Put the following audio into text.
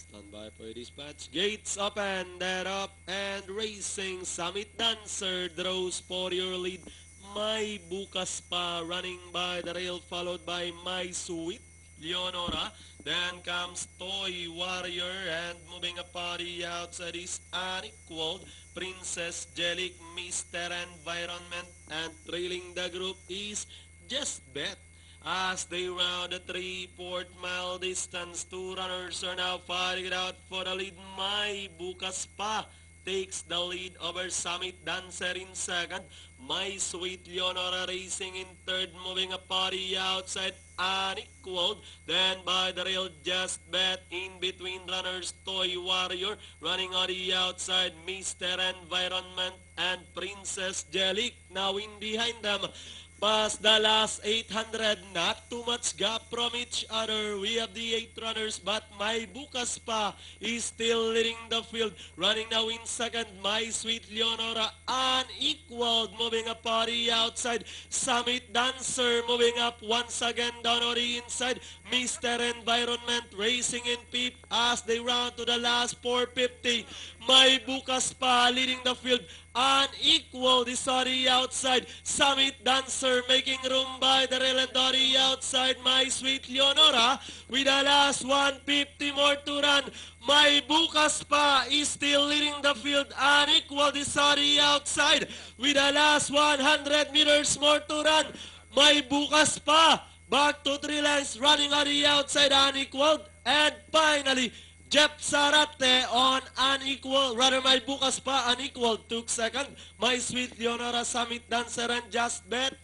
Stand by for dispatch. Gates open, that up and racing. Summit Dancer draws for your lead. May Bukas pa running by the rail, followed by My Sweet Leonora. Then comes Toy Warrior, and moving upon the outside is Unequaled, Princess Jellic, Mr. Environment, and trailing the group is Just Bet. As they round the 3/4 mile distance, two runners are now fighting it out for the lead. May Bukas pa takes the lead over Summit Dancer in second. My Sweet Leonora racing in third, moving upon the outside, Unequaled. Then by the rail, Just Bet. In between runners, Toy Warrior. Running on the outside, Mr. Environment and Princess Jellic. Now in behind them, past the last 800, not too much gap from each other. We have the 8 runners, but May Bukas pa is still leading the field. Running now in second, My Sweet Leonora, Unequaled, moving up on the outside. Summit Dancer moving up once again down on the inside. Mr. Environment racing in fifth as they round to the last 450. May Bukas pa leading the field. Unequaled is on the outside. Summit Dancer making room by the rail, and on the outside, My Sweet Leonora with the last 150 more to run. May Bukas pa is still leading the field. Unequaled is on the outside with the last 100 meters more to run. May Bukas pa back to 3 lines, running on the outside, Unequaled. And finally, Jeff Sarate on Unequaled, rather May Bukas pa, Unequaled took second. My Sweet Leonora, Summit Dancer, and Just Bet